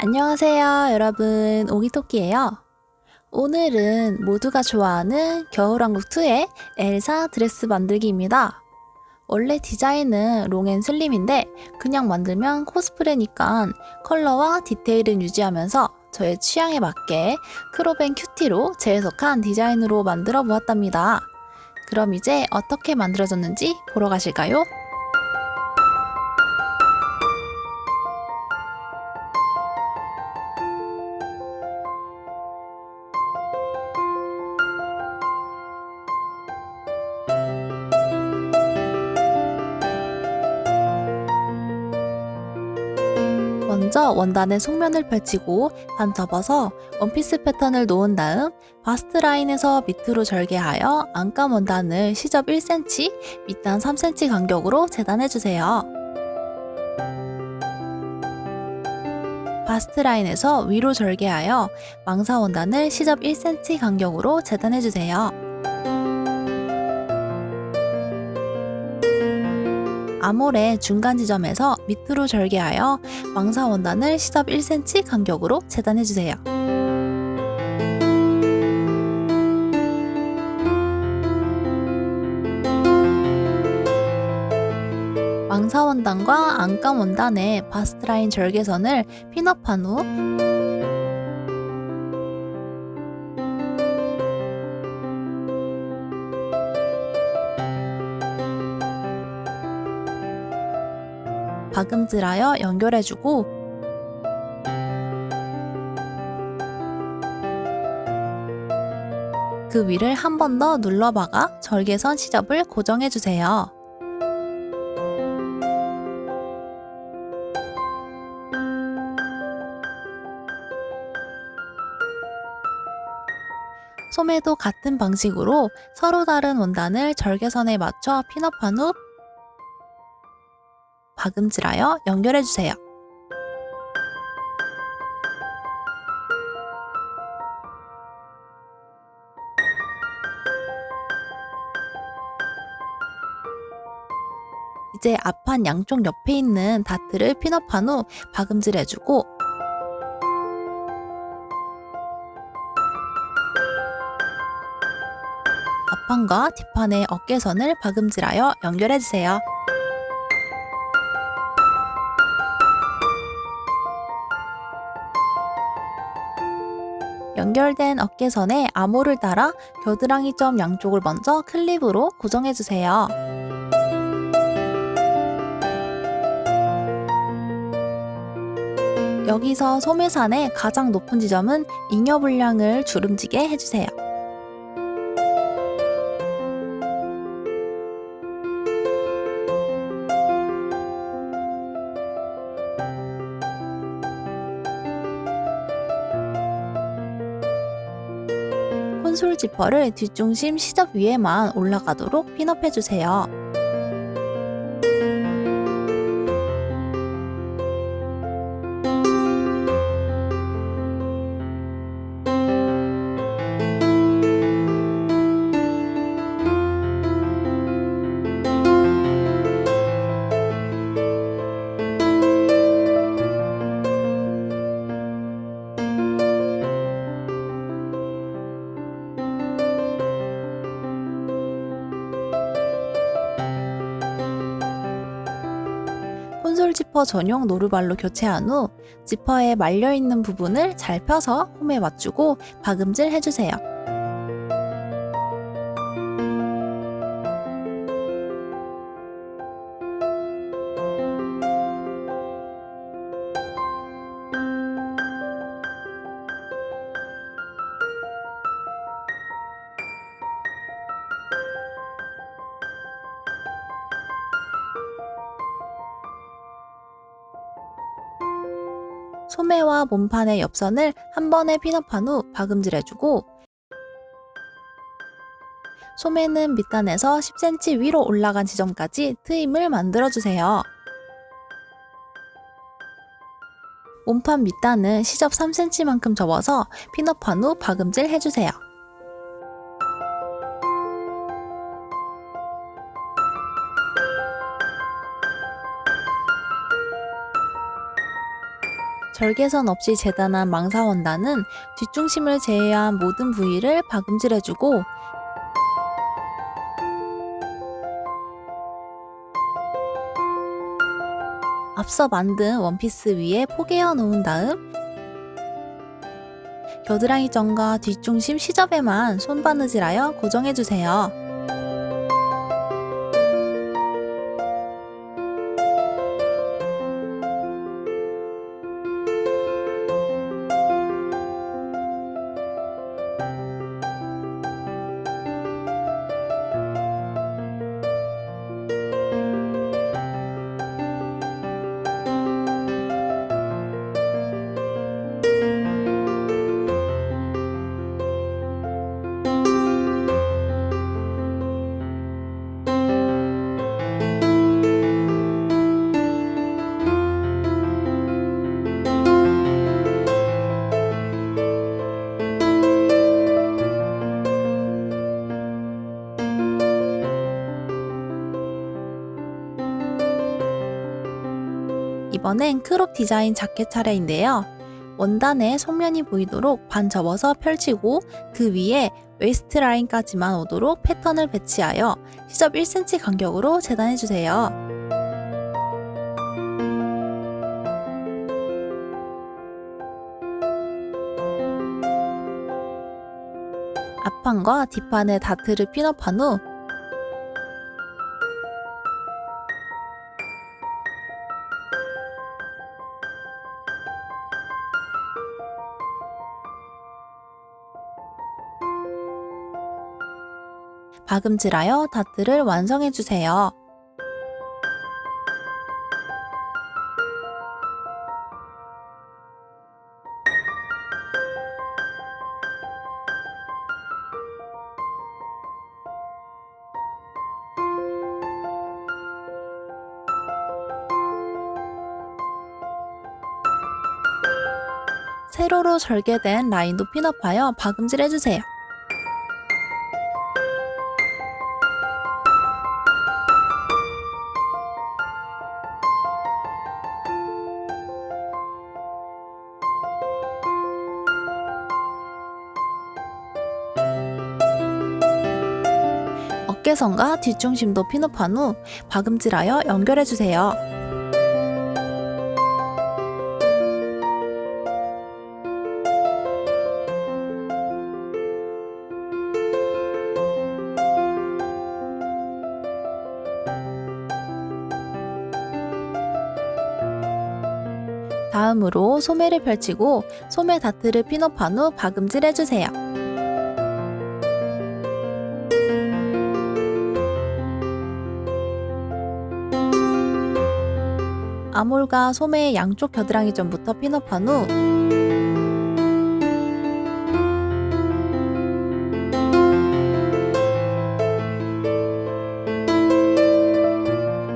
안녕하세요, 여러분. 오기토끼예요. 오늘은 모두가 좋아하는 겨울왕국2의 엘사 드레스 만들기입니다. 원래 디자인은 롱앤슬림인데 그냥 만들면 코스프레니까 컬러와 디테일은 유지하면서 저의 취향에 맞게 크롭앤 큐티로 재해석한 디자인으로 만들어 보았답니다. 그럼 이제 어떻게 만들어졌는지 보러 가실까요? 먼저 원단의 속면을 펼치고 반 접어서 원피스 패턴을 놓은 다음 바스트 라인에서 밑으로 절개하여 안감 원단을 시접 1cm, 밑단 3cm 간격으로 재단해주세요. 바스트 라인에서 위로 절개하여 망사 원단을 시접 1cm 간격으로 재단해주세요. 아몰의 중간 지점에서 밑으로 절개하여 망사 원단을 시접 1cm 간격으로 재단해주세요. 망사 원단과 안감 원단의 바스트 라인 절개선을 핀업한 후 박음질하여 연결해주고 그 위를 한 번 더 눌러박아 절개선 시접을 고정해주세요. 소매도 같은 방식으로 서로 다른 원단을 절개선에 맞춰 핀업한 후 박음질하여 연결해주세요. 이제 앞판 양쪽 옆에 있는 다트를 핀업한 후 박음질해주고 앞판과 뒷판의 어깨선을 박음질하여 연결해주세요. 연결된 어깨선에 암홀을 따라 겨드랑이 점 양쪽을 먼저 클립으로 고정해주세요. 여기서 소매산의 가장 높은 지점은 잉여 분량을 주름지게 해주세요. 콘솔 지퍼를 뒷중심 시접 위에만 올라가도록 핀업해주세요. 콘솔 지퍼 전용 노루발로 교체한 후 지퍼에 말려있는 부분을 잘 펴서 홈에 맞추고 박음질 해주세요. 소매와 몸판의 옆선을 한 번에 핀업한 후 박음질해주고 소매는 밑단에서 10cm 위로 올라간 지점까지 트임을 만들어주세요. 몸판 밑단은 시접 3cm만큼 접어서 핀업한 후 박음질 해주세요. 절개선 없이 재단한 망사 원단은 뒷중심을 제외한 모든 부위를 박음질해주고 앞서 만든 원피스 위에 포개어 놓은 다음 겨드랑이 점과 뒷중심 시접에만 손바느질하여 고정해주세요. 이번엔 크롭 디자인 자켓 차례인데요. 원단의 속면이 보이도록 반 접어서 펼치고 그 위에 웨이스트 라인까지만 오도록 패턴을 배치하여 시접 1cm 간격으로 재단해주세요. 앞판과 뒷판의 다트를 핀업한 후 박음질하여 다트를 완성해주세요. 세로로 절개된 라인도 핀업하여 박음질해주세요. 어깨선과 뒷중심도 핀업한 후 박음질하여 연결해주세요. 다음으로 소매를 펼치고 소매 다트를 핀업한 후 박음질해주세요. 아몰과 소매의 양쪽 겨드랑이 점부터 핀업한 후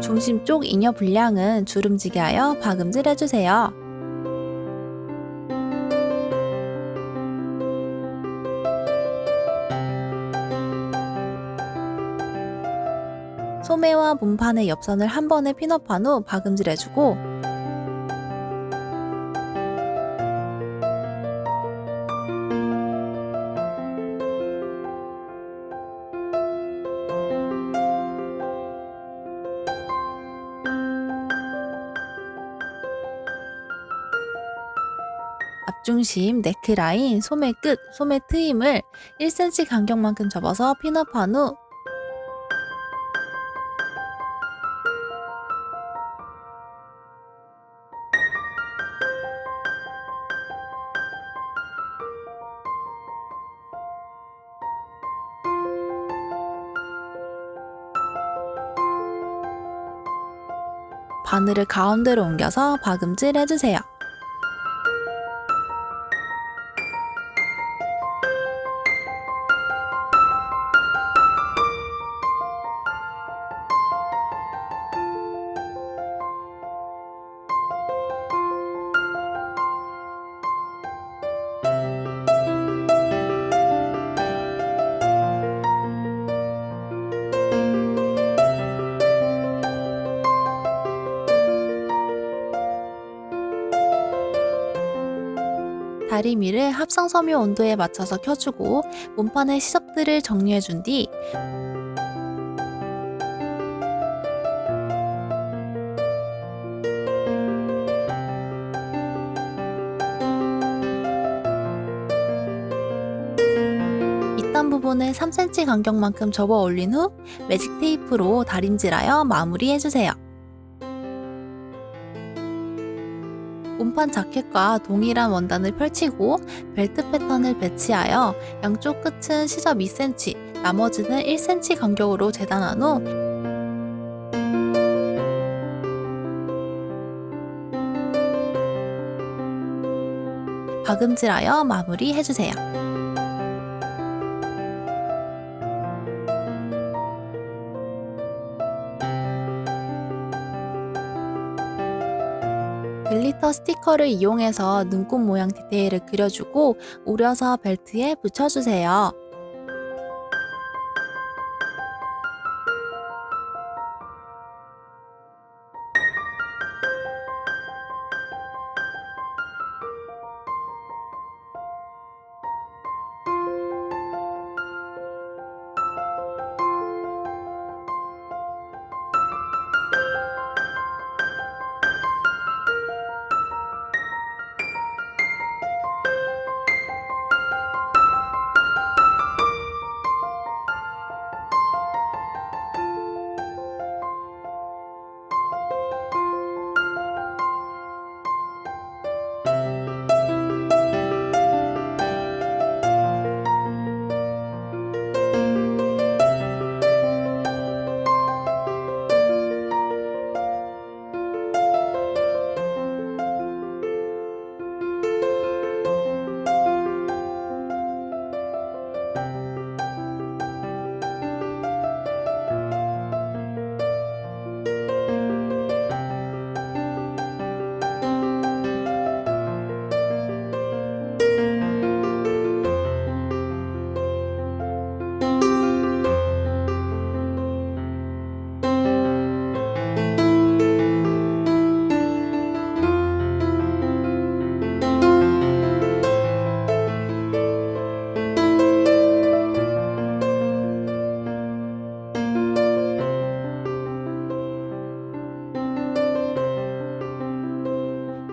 중심 쪽 잉여 분량은 주름지게 하여 박음질해주세요. 소매와 몸판의 옆선을 한 번에 핀업한 후 박음질해주고 앞중심, 네크라인, 소매 끝, 소매 트임을 1cm 간격만큼 접어서 핀업한 후 바늘을 가운데로 옮겨서 박음질 해주세요. 다리미를 합성 섬유 온도에 맞춰서 켜주고 몸판의 시접들을 정리해준 뒤 밑단 부분을 3cm 간격만큼 접어 올린 후 매직 테이프로 다림질하여 마무리해주세요. 몸판 자켓과 동일한 원단을 펼치고 벨트 패턴을 배치하여 양쪽 끝은 시접 2cm, 나머지는 1cm 간격으로 재단한 후 박음질하여 마무리해주세요. 글리터 스티커를 이용해서 눈꽃 모양 디테일을 그려주고 오려서 벨트에 붙여주세요.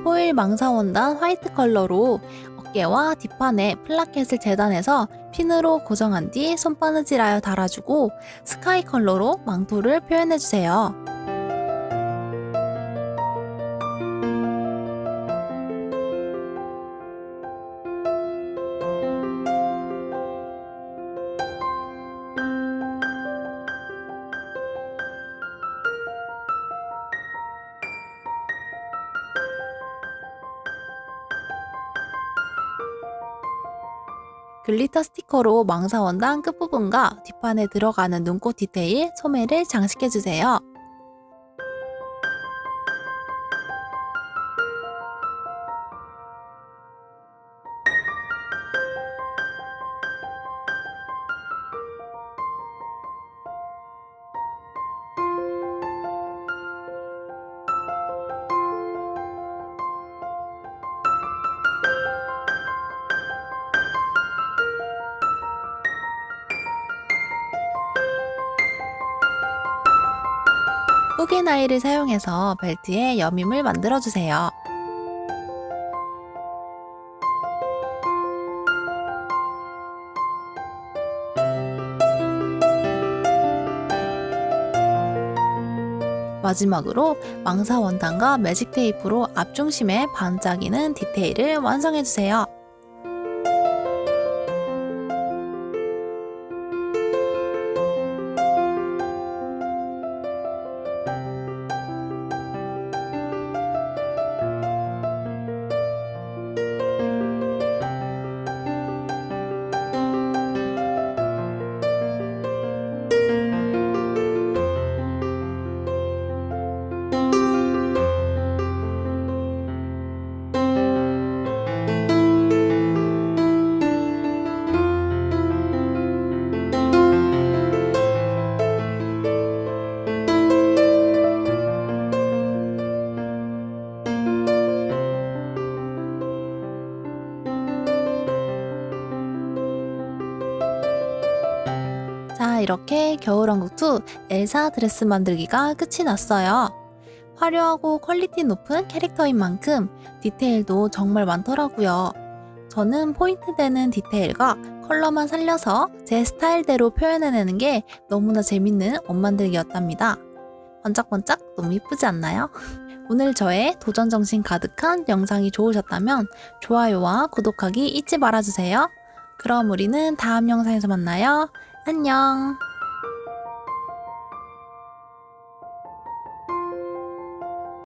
포일 망사 원단 화이트 컬러로 어깨와 뒷판에 플라켓을 재단해서 핀으로 고정한 뒤 손바느질하여 달아주고 스카이 컬러로 망토를 표현해주세요. 글리터 스티커로 망사 원단 끝부분과 뒷판에 들어가는 눈꽃 디테일, 소매를 장식해주세요. 후게 나일을 사용해서 벨트에 여밈을 만들어주세요. 마지막으로 망사 원단과 매직 테이프로 앞중심에 반짝이는 디테일을 완성해주세요. 자, 이렇게 겨울왕국2 엘사 드레스 만들기가 끝이 났어요. 화려하고 퀄리티 높은 캐릭터인 만큼 디테일도 정말 많더라고요. 저는 포인트 되는 디테일과 컬러만 살려서 제 스타일대로 표현해내는 게 너무나 재밌는 옷 만들기였답니다. 번짝번짝 너무 이쁘지 않나요? 오늘 저의 도전 정신 가득한 영상이 좋으셨다면 좋아요와 구독하기 잊지 말아주세요. 그럼 우리는 다음 영상에서 만나요. 안녕.